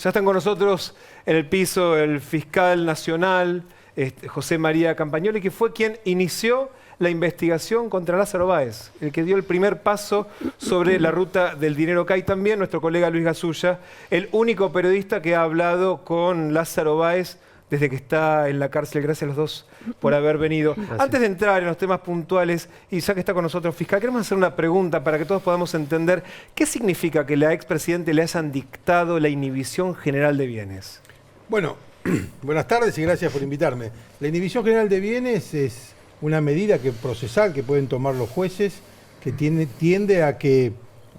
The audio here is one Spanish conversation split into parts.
Ya están con nosotros en el piso el fiscal nacional, José María Campagnoli, que fue quien inició la investigación contra Lázaro Báez, el que dio el primer paso sobre la ruta del dinero acá, y también nuestro colega Luis Gasulla, el único periodista que ha hablado con Lázaro Báez desde que está en la cárcel. Gracias a los dos por haber venido. Gracias. Antes de entrar en los temas puntuales, y ya que está con nosotros fiscal, queremos hacer una pregunta para que todos podamos entender qué significa que la expresidente le hayan dictado la inhibición general de bienes. Bueno, buenas tardes y gracias por invitarme. La inhibición general de bienes es una medida procesal que pueden tomar los jueces que tiende a que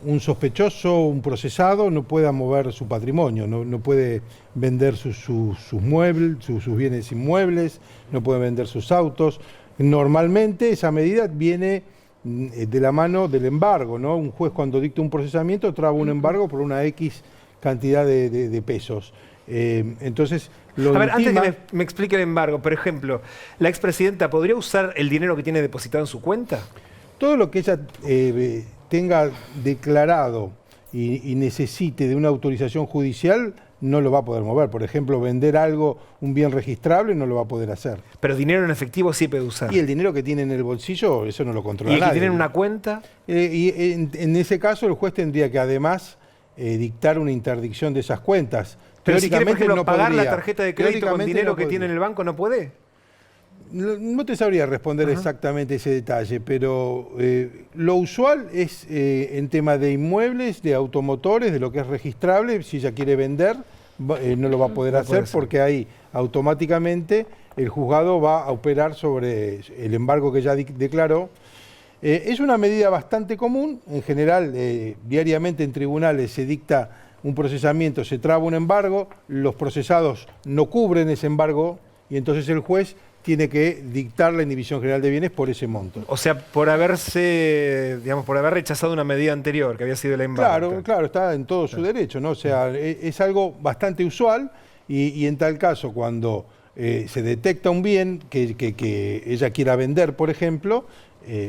un sospechoso, un procesado, no pueda mover su patrimonio, no puede vender sus muebles, sus bienes inmuebles, no puede vender sus autos. Normalmente esa medida viene de la mano del embargo, ¿no? Un juez, cuando dicta un procesamiento, traba un embargo por una X cantidad de pesos. Entonces, antes que me explique el embargo, por ejemplo, ¿la expresidenta podría usar el dinero que tiene depositado en su cuenta? Todo lo que ella tenga declarado y necesite de una autorización judicial, no lo va a poder mover. Por ejemplo, vender algo, un bien registrable, no lo va a poder hacer. Pero dinero en efectivo sí puede usar. Y el dinero que tiene en el bolsillo, eso no lo controla nadie. ¿Y el que tiene en una cuenta? Y en ese caso, el juez tendría que además dictar una interdicción de esas cuentas. Pero si quiere, por ejemplo, pagar la tarjeta de crédito con dinero que tiene en el banco, ¿no puede? No te sabría responder exactamente ese detalle, pero lo usual es en tema de inmuebles, de automotores, de lo que es registrable. Si ella quiere vender, no lo va a poder hacer porque ahí automáticamente el juzgado va a operar sobre el embargo que ya declaró. Es una medida bastante común. En general, diariamente en tribunales se dicta un procesamiento, se traba un embargo, los procesados no cubren ese embargo y entonces el juez tiene que dictar la inhibición general de bienes por ese monto. O sea, por haber rechazado una medida anterior, que había sido el embargo. Claro, está en todo su derecho, ¿no? O sea, es algo bastante usual y en tal caso, cuando se detecta un bien que ella quiera vender, por ejemplo,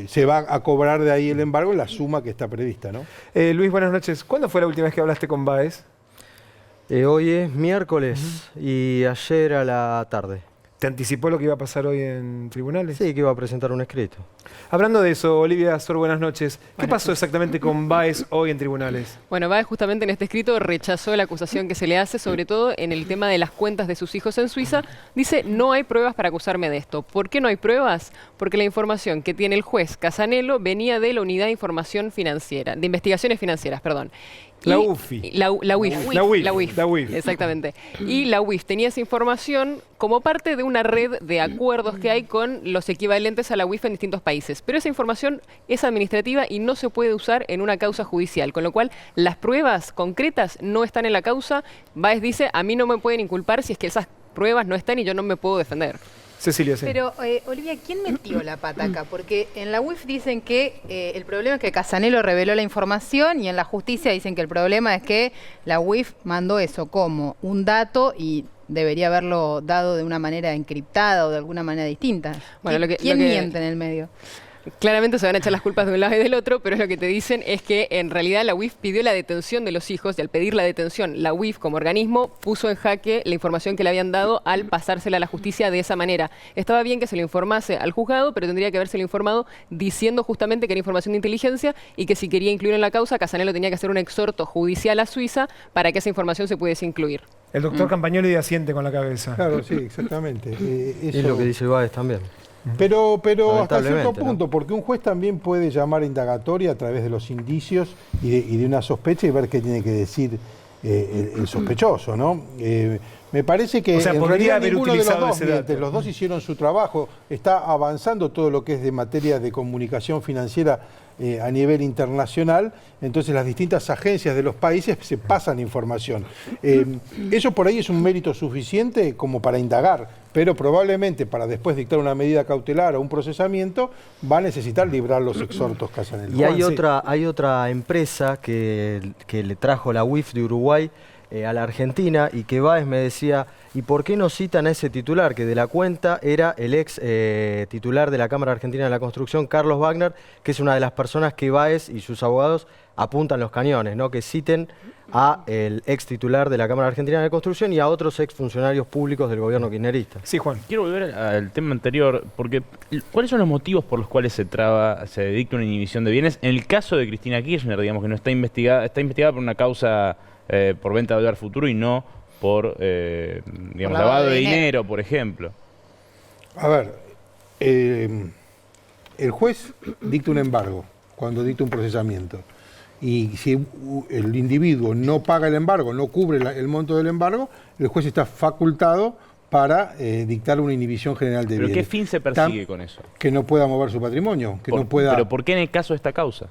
se va a cobrar de ahí el embargo en la suma que está prevista, ¿no? Luis, buenas noches. ¿Cuándo fue la última vez que hablaste con Báez? Hoy es miércoles y ayer a la tarde. ¿Te anticipó lo que iba a pasar hoy en tribunales? Sí, que iba a presentar un escrito. Hablando de eso, Olivia Sor, buenas noches. ¿Qué pasó exactamente con Báez hoy en tribunales? Bueno, Báez justamente en este escrito rechazó la acusación que se le hace, sobre todo en el tema de las cuentas de sus hijos en Suiza. Dice, no hay pruebas para acusarme de esto. ¿Por qué no hay pruebas? Porque la información que tiene el juez Casanelo venía de la Unidad de Información Financiera, de Investigaciones Financieras, perdón. La UFI. La UIF. Exactamente. Y la UIF tenía esa información como parte de una red de acuerdos que hay con los equivalentes a la UIF en distintos países. Pero esa información es administrativa y no se puede usar en una causa judicial, con lo cual las pruebas concretas no están en la causa. Báez dice, a mí no me pueden inculpar si es que esas pruebas no están y yo no me puedo defender. Cecilia, sí. Pero, Olivia, ¿quién metió la pata acá? Porque en la UIF dicen que el problema es que Casanelo reveló la información y en la justicia dicen que el problema es que la UIF mandó eso como un dato y debería haberlo dado de una manera encriptada o de alguna manera distinta. Bueno, ¿Quién miente en el medio? Claramente se van a echar las culpas de un lado y del otro, pero lo que te dicen es que en realidad la UIF pidió la detención de los hijos y al pedir la detención, la UIF como organismo puso en jaque la información que le habían dado al pasársela a la justicia de esa manera. Estaba bien que se lo informase al juzgado, pero tendría que habérselo informado diciendo justamente que era información de inteligencia y que si quería incluir en la causa, Casanelo tenía que hacer un exhorto judicial a Suiza para que esa información se pudiese incluir. El doctor Campagnoli asiente con la cabeza. Claro, sí, exactamente. Es lo que dice Báez también. Pero hasta cierto punto, ¿no? Porque un juez también puede llamar a indagatoria a través de los indicios y de una sospecha y ver qué tiene que decir el sospechoso, ¿no? Me parece que en realidad ninguno de los dos miente, los dos hicieron su trabajo, está avanzando todo lo que es de materia de comunicación financiera a nivel internacional, entonces las distintas agencias de los países se pasan información. Eso por ahí es un mérito suficiente como para indagar, pero probablemente para después dictar una medida cautelar o un procesamiento va a necesitar librar los exhortos Casanelo. Y hay otra empresa que le trajo la UIF de Uruguay a la Argentina y que Báez me decía ¿Y por qué no citan a ese titular? Que de la cuenta era el ex titular de la Cámara Argentina de la Construcción, Carlos Wagner, que es una de las personas que Báez y sus abogados apuntan los cañones, ¿no? Que citen a el ex titular de la Cámara Argentina de la Construcción y a otros ex funcionarios públicos del gobierno kirchnerista. Sí, Juan. Quiero volver al tema anterior, porque ¿cuáles son los motivos por los cuales se dicta una inhibición de bienes? En el caso de Cristina Kirchner, digamos, que no está investigada por una causa por venta de dólar futuro y no por, digamos, lavado de dinero, por ejemplo. A ver, el juez dicta un embargo cuando dicta un procesamiento. Y si el individuo no paga el embargo, no cubre el monto del embargo, el juez está facultado para dictar una inhibición general de bienes. ¿Pero qué fin se persigue con eso? Que no pueda mover su patrimonio, que no pueda... ¿Pero por qué en el caso de esta causa?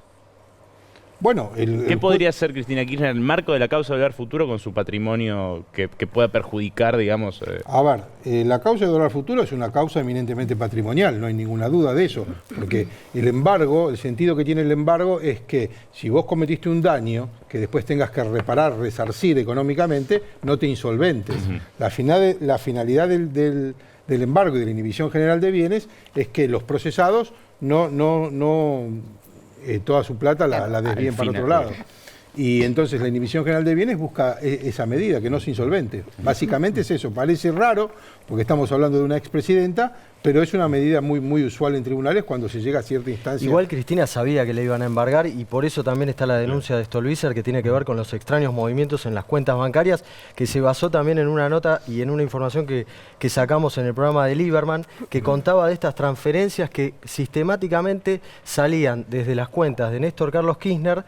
Bueno, ¿Qué podría hacer Cristina Kirchner en el marco de la causa de dólar futuro con su patrimonio que pueda perjudicar, digamos? A ver, la causa de dólar futuro es una causa eminentemente patrimonial, no hay ninguna duda de eso, porque el embargo, el sentido que tiene el embargo es que si vos cometiste un daño que después tengas que reparar, resarcir económicamente, no te insolventes. La finalidad del embargo y de la inhibición general de bienes es que los procesados toda su plata la desvíen para otro lado. Y entonces la inhibición general de bienes busca esa medida, que no se insolvente. Básicamente es eso. Parece raro, porque estamos hablando de una expresidenta, pero es una medida muy, muy usual en tribunales cuando se llega a cierta instancia. Igual Cristina sabía que le iban a embargar y por eso también está la denuncia de Stolbizer, que tiene que ver con los extraños movimientos en las cuentas bancarias, que se basó también en una nota y en una información que sacamos en el programa de Lieberman, que contaba de estas transferencias que sistemáticamente salían desde las cuentas de Néstor Carlos Kirchner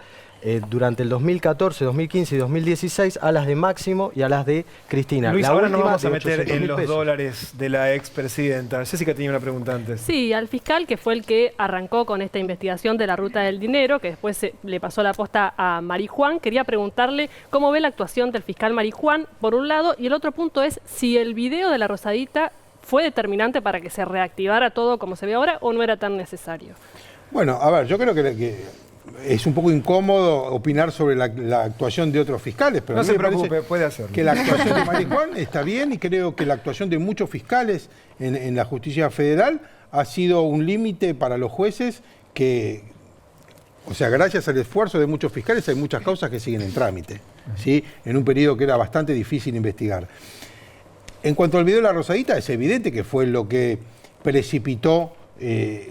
durante el 2014, 2015 y 2016 a las de Máximo y a las de Cristina. Luis, la ahora nos última vamos a de meter 800.000 en los pesos. dólares de la expresidenta. Jessica tenía una pregunta antes. Sí, al fiscal, que fue el que arrancó con esta investigación de la ruta del dinero, que después le pasó la posta a Marijuán, quería preguntarle cómo ve la actuación del fiscal Marijuán, por un lado, y el otro punto es si el video de la Rosadita fue determinante para que se reactivara todo como se ve ahora o no era tan necesario. Bueno, a ver, yo creo que es un poco incómodo opinar sobre la actuación de otros fiscales, pero no a mí se me preocupe, parece puede hacerlo. que la actuación de Marijuán está bien y creo que la actuación de muchos fiscales en la justicia federal ha sido un límite para los jueces que, o sea, gracias al esfuerzo de muchos fiscales hay muchas causas que siguen en trámite, ¿sí? En un periodo que era bastante difícil investigar. En cuanto al video de la Rosadita, es evidente que fue lo que precipitó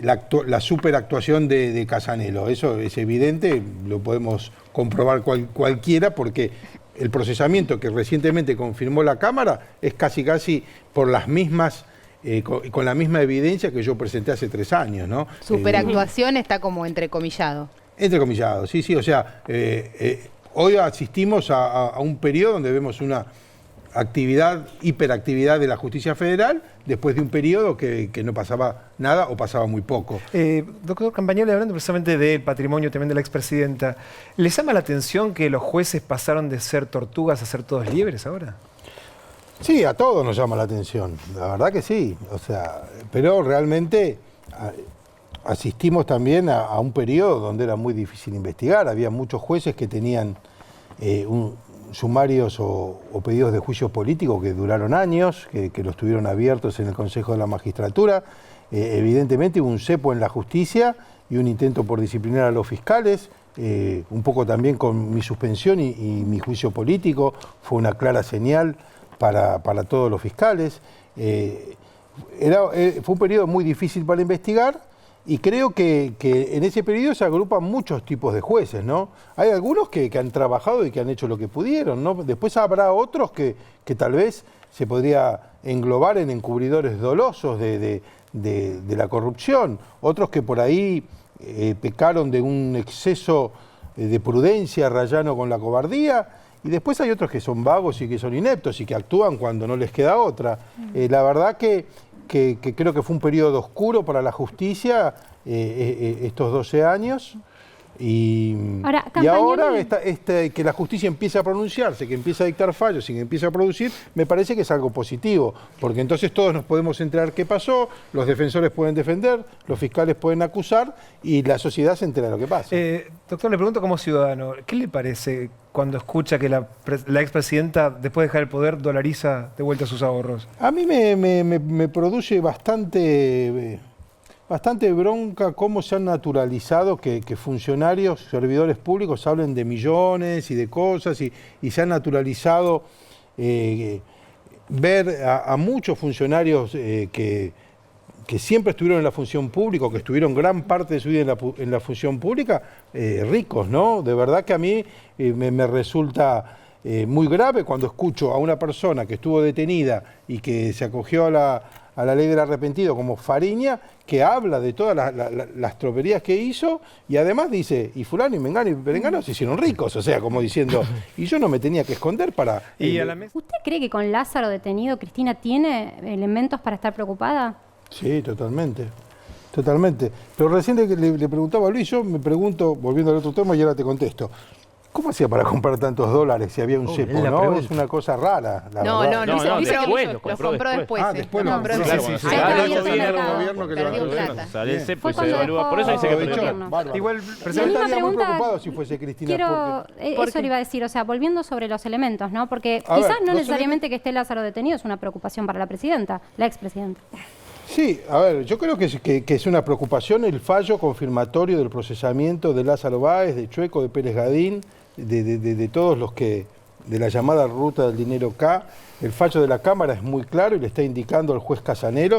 la superactuación de Casanelo. Eso es evidente, lo podemos comprobar cualquiera, porque el procesamiento que recientemente confirmó la Cámara es casi por las mismas, con la misma evidencia que yo presenté hace 3 años, ¿no? Superactuación está como entrecomillado. Entrecomillado, sí, o sea, hoy asistimos a un periodo donde vemos una hiperactividad de la justicia federal, después de un periodo que no pasaba nada o pasaba muy poco. Doctor Campagnoli, hablando precisamente del patrimonio también de la expresidenta, ¿les llama la atención que los jueces pasaron de ser tortugas a ser todos libres ahora? Sí, a todos nos llama la atención, la verdad que sí, o sea, pero realmente asistimos también a un periodo donde era muy difícil investigar, había muchos jueces que tenían sumarios o pedidos de juicio político que duraron años, que los tuvieron abiertos en el Consejo de la Magistratura. Evidentemente hubo un cepo en la justicia y un intento por disciplinar a los fiscales, un poco también con mi suspensión y mi juicio político, fue una clara señal para todos los fiscales. Fue un periodo muy difícil para investigar. Y creo que en ese periodo se agrupan muchos tipos de jueces, ¿no? Hay algunos que han trabajado y que han hecho lo que pudieron, ¿no? Después habrá otros que tal vez se podría englobar en encubridores dolosos de la corrupción, otros que por ahí pecaron de un exceso de prudencia rayano con la cobardía, y después hay otros que son vagos y que son ineptos y que actúan cuando no les queda otra. La verdad que creo que fue un periodo oscuro para la justicia estos 12 años. Y ahora que la justicia empiece a pronunciarse, que empiece a dictar fallos y que empiece a producir, me parece que es algo positivo, porque entonces todos nos podemos enterar qué pasó, los defensores pueden defender, los fiscales pueden acusar y la sociedad se entera de lo que pasa. Doctor, le pregunto como ciudadano, ¿qué le parece cuando escucha que la expresidenta, después de dejar el poder, dolariza de vuelta sus ahorros? A mí me produce bastante bronca cómo se han naturalizado que funcionarios, servidores públicos hablen de millones y de cosas y se han naturalizado ver a muchos funcionarios que siempre estuvieron en la función pública, que estuvieron gran parte de su vida en la función pública, ricos, ¿no? De verdad que a mí me resulta muy grave cuando escucho a una persona que estuvo detenida y que se acogió a la ley del arrepentido como Fariña, que habla de todas las troperías que hizo y además dice, y fulano y mengano y perengano se hicieron ricos, o sea, como diciendo, y yo no me tenía que esconder para... ¿Usted cree que con Lázaro detenido Cristina tiene elementos para estar preocupada? Sí, totalmente. Totalmente. Pero recién le preguntaba a Luis, yo me pregunto, volviendo al otro tema y ahora te contesto, ¿cómo hacía para comprar tantos dólares si había un cepo, no? Es una cosa rara, la verdad. No, dice que los compró después. Después lo compró después. Perdió plata. Sale el cepo y se devalúa. Por eso dice que perdió. Igual, yo estaría muy preocupado si fuese Cristina. Eso le iba a decir, o sea, volviendo sobre los elementos, ¿no? Porque quizás no necesariamente que esté Lázaro detenido es una preocupación para la presidenta, la expresidenta. Sí, a ver, yo creo que es una preocupación el fallo confirmatorio del procesamiento de Lázaro Báez, de Chueco, de Pérez Gadín, de todos los que, de la llamada ruta del dinero K. El fallo de la Cámara es muy claro y le está indicando al juez Casanero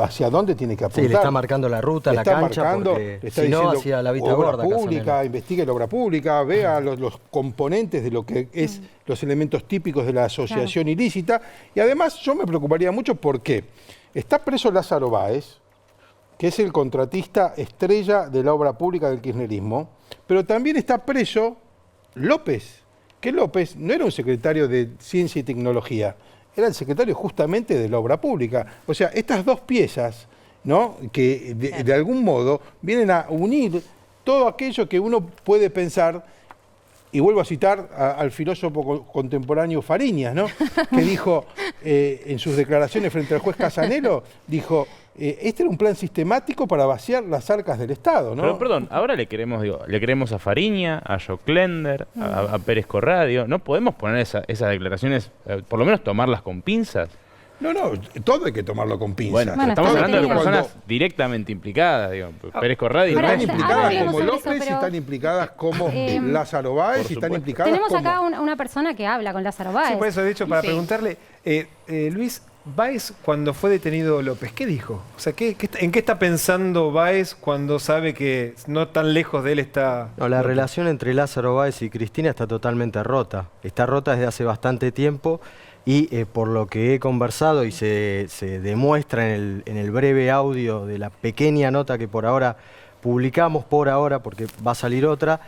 hacia dónde tiene que apuntar. Sí, le está marcando la ruta, la cancha, porque le está si no, diciendo hacia la vista obra gorda. Pública, Casanero. investigue la obra pública, vea los componentes de lo que es los elementos típicos de la asociación ilícita. Y además yo me preocuparía mucho porque está preso Lázaro Báez, que es el contratista estrella de la obra pública del kirchnerismo, pero también está preso López, que López no era un secretario de Ciencia y Tecnología, era el secretario justamente de la obra pública. O sea, estas dos piezas, ¿no?, que de algún modo vienen a unir todo aquello que uno puede pensar, y vuelvo a citar al filósofo contemporáneo Fariñas, ¿no?, que dijo en sus declaraciones frente al juez Casanero, dijo, este era un plan sistemático para vaciar las arcas del Estado, ¿no? Pero perdón, ahora le queremos a Fariña, a Joclender, a Pérez Corradio. ¿No podemos poner esas declaraciones, por lo menos tomarlas con pinzas? No, todo hay que tomarlo con pinzas. Bueno, estamos hablando de personas directamente implicadas, digo, Pérez Corradio. Están implicadas como López, y están implicadas como Lázaro Báez, y están implicadas tenemos como... acá una persona que habla con Lázaro Báez. Sí, por eso he dicho, para preguntarle, Luis, Báez, cuando fue detenido López, ¿qué dijo? O sea, ¿en qué está pensando Báez cuando sabe que no tan lejos de él está...? No, la relación entre Lázaro Báez y Cristina está totalmente rota. Está rota desde hace bastante tiempo y por lo que he conversado y se demuestra en el breve audio de la pequeña nota que por ahora publicamos, porque va a salir otra,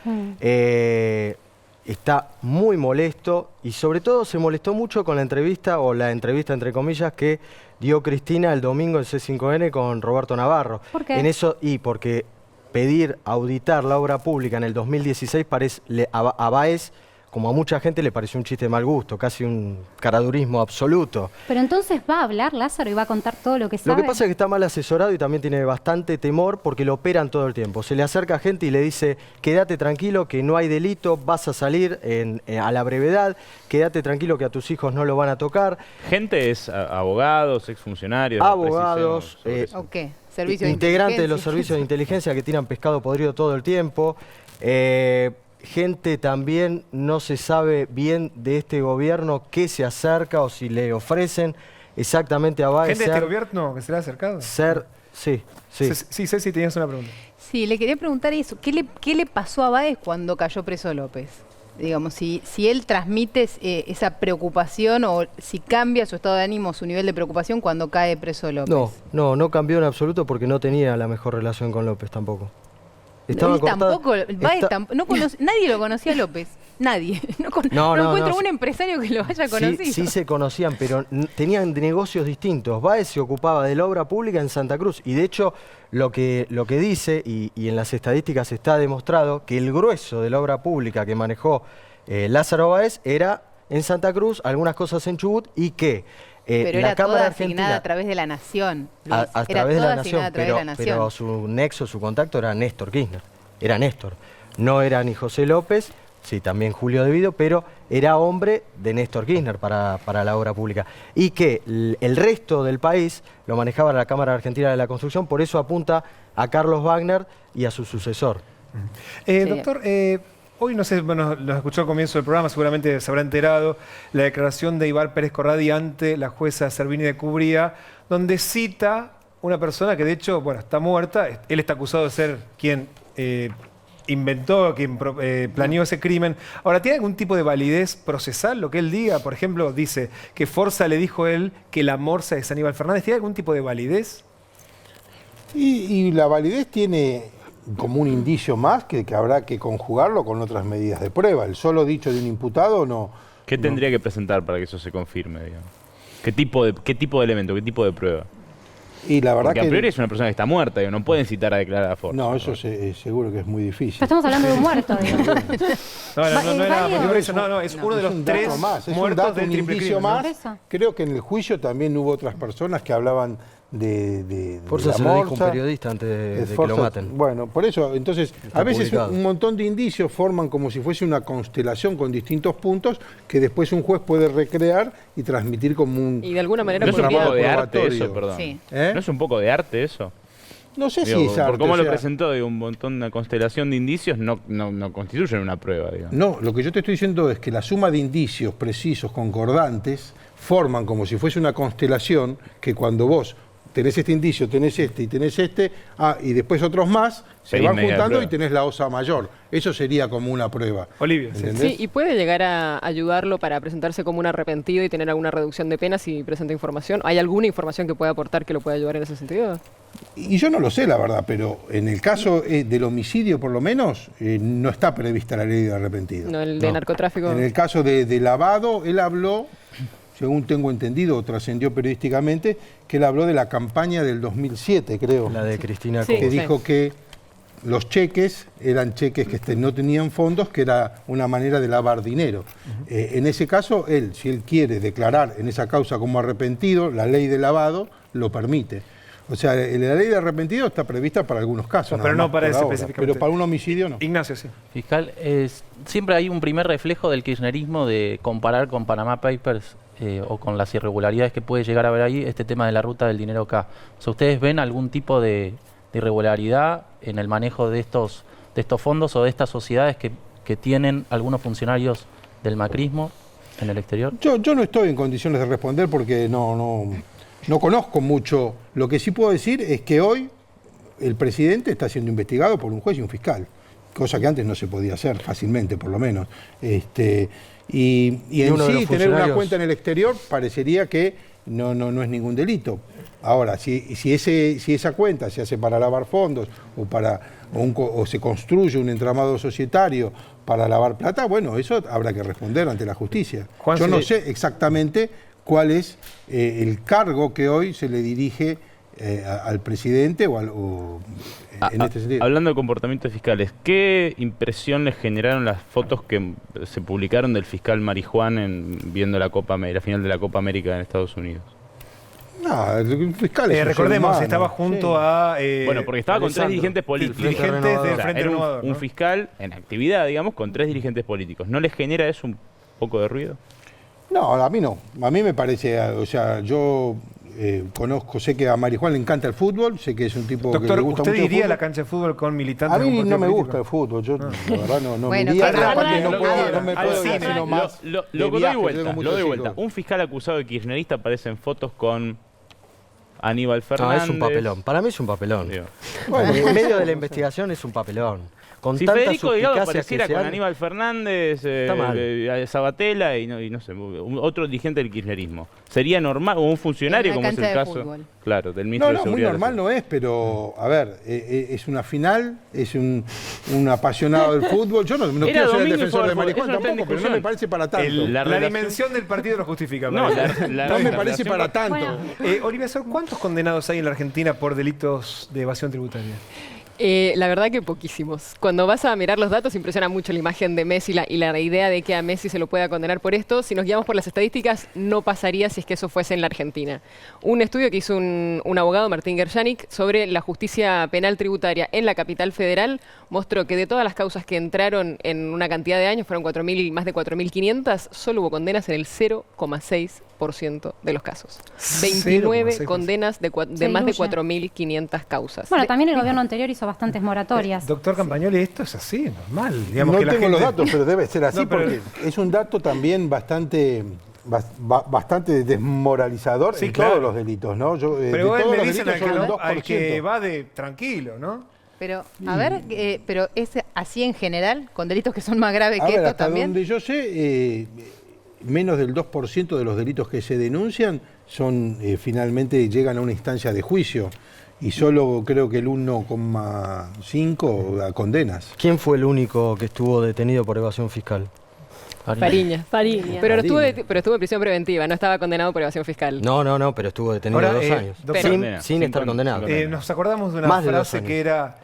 está muy molesto y sobre todo se molestó mucho con la entrevista entre comillas que dio Cristina el domingo en C5N con Roberto Navarro. ¿Por qué? En eso, porque pedir auditar la obra pública en el 2016 a Báez, como a mucha gente, le pareció un chiste de mal gusto, casi un caradurismo absoluto. Pero entonces va a hablar Lázaro y va a contar todo lo que sabe. Lo que pasa es que está mal asesorado y también tiene bastante temor porque lo operan todo el tiempo. Se le acerca gente y le dice, quédate tranquilo que no hay delito, vas a salir a la brevedad, quédate tranquilo que a tus hijos no lo van a tocar. Gente es abogados, exfuncionarios. Abogados, integrantes de los servicios de inteligencia que tiran pescado podrido todo el tiempo. Gente también no se sabe bien de este gobierno qué se acerca o si le ofrecen exactamente a Báez. ¿Gente de este gobierno que se le ha acercado? Sí. Sí, Ceci, tenías una pregunta. Sí, le quería preguntar eso. ¿Qué le pasó a Báez cuando cayó preso López? Digamos, si él transmite esa preocupación o si cambia su estado de ánimo, su nivel de preocupación cuando cae preso López. No cambió en absoluto porque no tenía la mejor relación con López tampoco. Nadie lo conocía a López. nadie. No encuentro un empresario que lo haya conocido. Sí se conocían, pero tenían negocios distintos. Báez se ocupaba de la obra pública en Santa Cruz y de hecho lo que dice, y en las estadísticas está demostrado, que el grueso de la obra pública que manejó Lázaro Báez era en Santa Cruz, algunas cosas en Chubut, y que pero la era Cámara toda Argentina, asignada a través de la Nación, Luis. a través de la Nación, pero su nexo, su contacto era Néstor Kirchner, era Néstor. No era ni José López, sí, también Julio De Vido, pero era hombre de Néstor Kirchner para la obra pública. Y que el resto del país lo manejaba la Cámara Argentina de la Construcción, por eso apunta a Carlos Wagner y a su sucesor. Doctor, hoy, no sé, bueno, lo escuchó al comienzo del programa, seguramente se habrá enterado, la declaración de Ibar Pérez Corradi ante la jueza Servini de Cubría, donde cita una persona que de hecho, bueno, está muerta. Él está acusado de ser quien inventó, quien planeó ese crimen. Ahora, ¿tiene algún tipo de validez procesal lo que él diga? Por ejemplo, dice que Forza le dijo a él que la morsa es Aníbal Fernández. ¿Tiene algún tipo de validez? Y la validez tiene como un indicio más que habrá que conjugarlo con otras medidas de prueba. El solo dicho de un imputado no... ¿Qué tendría que presentar para que eso se confirme, digamos? ¿Qué tipo de elemento, qué tipo de prueba? Y la verdad porque a priori es una persona que está muerta, no pueden citar a declarar a Forza. No, eso seguro que es muy difícil. Pero estamos hablando de un muerto, digamos. No, es uno de los tres muertos del triple crimen. Creo que en el juicio también hubo otras personas que hablaban de Forza se lo dijo un periodista antes de que lo maten. Bueno, por eso, entonces, a veces un montón de indicios forman como si fuese una constelación con distintos puntos que después un juez puede recrear y transmitir como un... Y de alguna manera... ¿No es un poco de arte eso, perdón? Sí. ¿No es un poco de arte eso? No sé si es arte. Por cómo lo presentó, un montón, una constelación de indicios no constituyen una prueba, digamos. No, lo que yo te estoy diciendo es que la suma de indicios precisos, concordantes, forman como si fuese una constelación que cuando vos tenés este indicio, tenés este y tenés este, y después otros más, se van juntando y tenés la osa mayor. Eso sería como una prueba. Olivia, sí, y puede llegar a ayudarlo para presentarse como un arrepentido y tener alguna reducción de pena si presenta información. ¿Hay alguna información que pueda aportar que lo pueda ayudar en ese sentido? Y yo no lo sé, la verdad, pero en el caso del homicidio, por lo menos, no está prevista la ley de arrepentido. No, el de narcotráfico. En el caso de lavado, él habló, según tengo entendido, trascendió periodísticamente, que él habló de la campaña del 2007, creo. La de Cristina que dijo que los cheques eran cheques que no tenían fondos, que era una manera de lavar dinero. En ese caso, si él quiere declarar en esa causa como arrepentido, la ley de lavado lo permite. O sea, la ley de arrepentido está prevista para algunos casos. Pero no para ese específicamente. Pero para un homicidio no. Ignacio, sí. Fiscal, siempre hay un primer reflejo del kirchnerismo de comparar con Panama Papers o con las irregularidades que puede llegar a haber ahí este tema de la ruta del dinero acá. O sea, ¿ustedes ven algún tipo de irregularidad en el manejo de estos fondos o de estas sociedades que tienen algunos funcionarios del macrismo en el exterior? Yo no estoy en condiciones de responder porque no conozco mucho. Lo que sí puedo decir es que hoy el presidente está siendo investigado por un juez y un fiscal, cosa que antes no se podía hacer fácilmente, por lo menos. Y en sí, tener una cuenta en el exterior parecería que no es ningún delito. Ahora, si esa cuenta se hace para lavar fondos o se construye un entramado societario para lavar plata, bueno, eso habrá que responder ante la justicia. Yo no sé exactamente cuál es el cargo que hoy se le dirige al presidente en este sentido. Hablando de comportamientos fiscales, ¿qué impresión les generaron las fotos que se publicaron del fiscal Marijuán viendo la final de la Copa América en Estados Unidos? No, el fiscal es recordemos, estaba junto a... bueno, porque estaba con 3 dirigentes políticos. Dirigentes del Frente Renovador. Un fiscal en actividad, digamos, con 3 dirigentes políticos. ¿No les genera eso un poco de ruido? No, a mí no. A mí me parece, o sea, yo sé que a Marijuán le encanta el fútbol, sé que es un tipo que le gusta mucho el fútbol. ¿Usted iría a la cancha de fútbol con militantes? A mí no me gusta el fútbol, yo la verdad no me iría, no me puedo decir nomás. Lo doy vuelta. Un fiscal acusado de kirchnerista aparece en fotos con Aníbal Fernández. No, es un papelón. Para mí es un papelón. Bueno, en medio de la investigación es un papelón. con si tantas Federico Delgado suspicacias apareciera que se con han... Aníbal Fernández, Sabatella y no sé, otro dirigente del kirchnerismo, ¿sería normal? ¿O un funcionario, como es el caso claro, del ministro de Seguridad? Muy normal no es, pero, a ver, es una final, es un apasionado del fútbol. Yo no quiero ser el defensor de Marijuán tampoco, pero no me parece para tanto. La dimensión del partido lo justifica. No me parece para tanto. Bueno. Olivia, ¿cuántos condenados hay en la Argentina por delitos de evasión tributaria? La verdad que poquísimos. Cuando vas a mirar los datos impresiona mucho la imagen de Messi y la idea de que a Messi se lo pueda condenar por esto. Si nos guiamos por las estadísticas, no pasaría si es que eso fuese en la Argentina. Un estudio que hizo un abogado, Martín Gerjanik, sobre la justicia penal tributaria en la capital federal, mostró que de todas las causas que entraron en una cantidad de años, fueron más de 4.500, solo hubo condenas en el 0,6% de los casos. 29 condenas de más de 4.500 causas. Bueno, también el gobierno anterior hizo bastantes moratorias. Doctor Campagnoli, esto es así, normal. Digamos no que tengo los datos, pero debe ser así porque es un dato también bastante desmoralizador en todos los delitos, ¿no? Pero él le dicen al que va de tranquilo, ¿no? Pero, a ver, pero es así en general, con delitos que son más graves que estos también. Donde yo sé, menos del 2% de los delitos que se denuncian finalmente llegan a una instancia de juicio. Y solo creo que el 1,5 a condenas. ¿Quién fue el único que estuvo detenido por evasión fiscal? Fariña. Pero estuvo en prisión preventiva, no estaba condenado por evasión fiscal. No, pero estuvo detenido 2 años. Sin estar condenado. Nos acordamos de una frase que era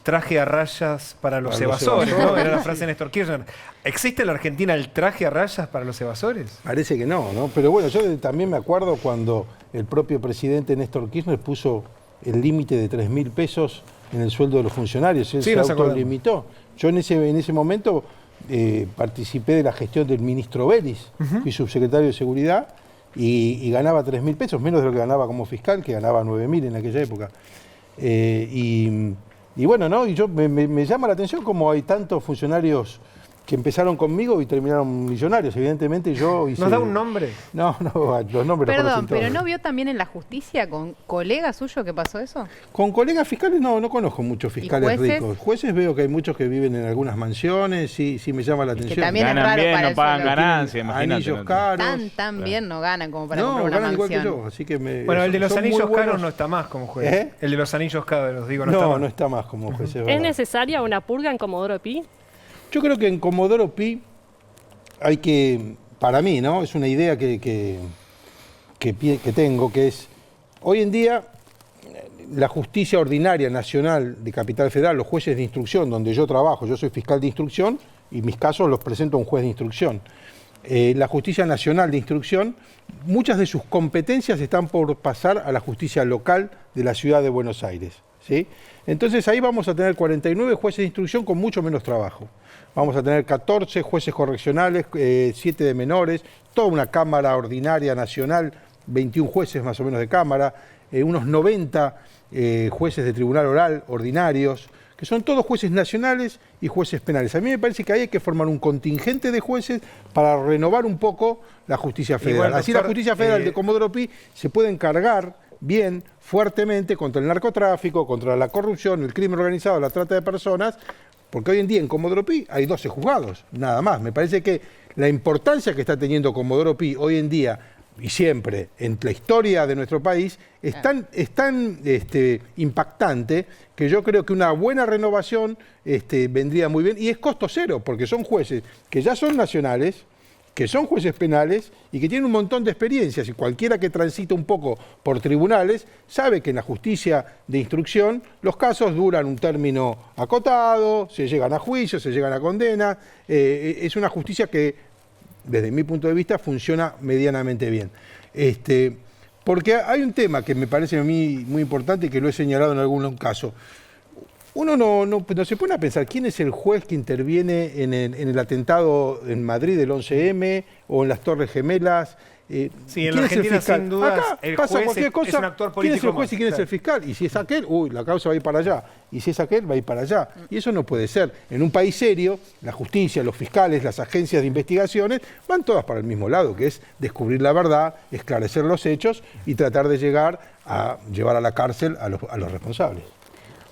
traje a rayas para los evasores, ¿no? Era la frase de Néstor Kirchner. ¿Existe en la Argentina el traje a rayas para los evasores? Parece que no, ¿no? Pero bueno, yo también me acuerdo cuando el propio presidente Néstor Kirchner puso el límite de 3.000 pesos en el sueldo de los funcionarios. Él se autolimitó. Yo en ese momento participé de la gestión del ministro Vélez, fui subsecretario de Seguridad y ganaba 3.000 pesos, menos de lo que ganaba como fiscal, que ganaba 9.000 en aquella época. Y bueno, ¿no? Y me llama la atención cómo hay tantos funcionarios que empezaron conmigo y terminaron millonarios. Evidentemente yo hice... ¿Nos da un nombre? No, los nombres. Perdón, pero ¿no vio también en la justicia con colegas suyos que pasó eso? Con colegas fiscales no conozco muchos fiscales ricos. Jueces veo que hay muchos que viven en algunas mansiones, sí me llama la atención. Que también es raro bien, para no pagan ganancias, imagínate. Anillos caros. Tan bien no ganan como para comprar una mansión. Igual que yo, así que bueno, el de los anillos caros no está más como juez. El de los anillos caros, digo, no está más como juez. ¿Es necesaria una purga en Comodoro Pi? Yo creo que en Comodoro Pi hay que, para mí, ¿no? Es una idea que tengo, que es, hoy en día, la justicia ordinaria nacional de Capital Federal, los jueces de instrucción, donde yo trabajo, yo soy fiscal de instrucción, y mis casos los presento a un juez de instrucción. La justicia nacional de instrucción, muchas de sus competencias están por pasar a la justicia local de la ciudad de Buenos Aires, ¿sí? Entonces ahí vamos a tener 49 jueces de instrucción con mucho menos trabajo. Vamos a tener 14 jueces correccionales, 7 de menores, toda una Cámara Ordinaria Nacional, 21 jueces más o menos de Cámara, unos 90 jueces de Tribunal Oral ordinarios, que son todos jueces nacionales y jueces penales. A mí me parece que ahí hay que formar un contingente de jueces para renovar un poco la justicia federal. Igual, doctor, así la justicia federal de Comodoro Pi se puede encargar bien, fuertemente, contra el narcotráfico, contra la corrupción, el crimen organizado, la trata de personas, porque hoy en día en Comodoro Pi hay 12 juzgados, nada más. Me parece que la importancia que está teniendo Comodoro Pi hoy en día y siempre en la historia de nuestro país es tan impactante que yo creo que una buena renovación vendría muy bien, y es costo cero, porque son jueces que ya son nacionales, que son jueces penales y que tienen un montón de experiencias, y cualquiera que transita un poco por tribunales sabe que en la justicia de instrucción los casos duran un término acotado, se llegan a juicio, se llegan a condena, es una justicia que desde mi punto de vista funciona medianamente bien. Porque hay un tema que me parece a mí muy importante y que lo he señalado en algún caso. Uno no se pone a pensar quién es el juez que interviene en el atentado en Madrid del 11M o en las Torres Gemelas. Sí, en la Argentina sin duda el pasa juez cualquier cosa, es un actor político. ¿Quién es el juez más, y quién es el fiscal? Y si es aquel, la causa va a ir para allá. Y si es aquel, va a ir para allá. Y eso no puede ser. En un país serio, la justicia, los fiscales, las agencias de investigaciones van todas para el mismo lado, que es descubrir la verdad, esclarecer los hechos y tratar de llegar a llevar a la cárcel a los responsables.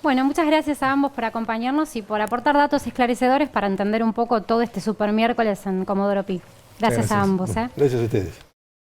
Bueno, muchas gracias a ambos por acompañarnos y por aportar datos esclarecedores para entender un poco todo este super miércoles en Comodoro Pi. Gracias a ambos. Gracias a ustedes.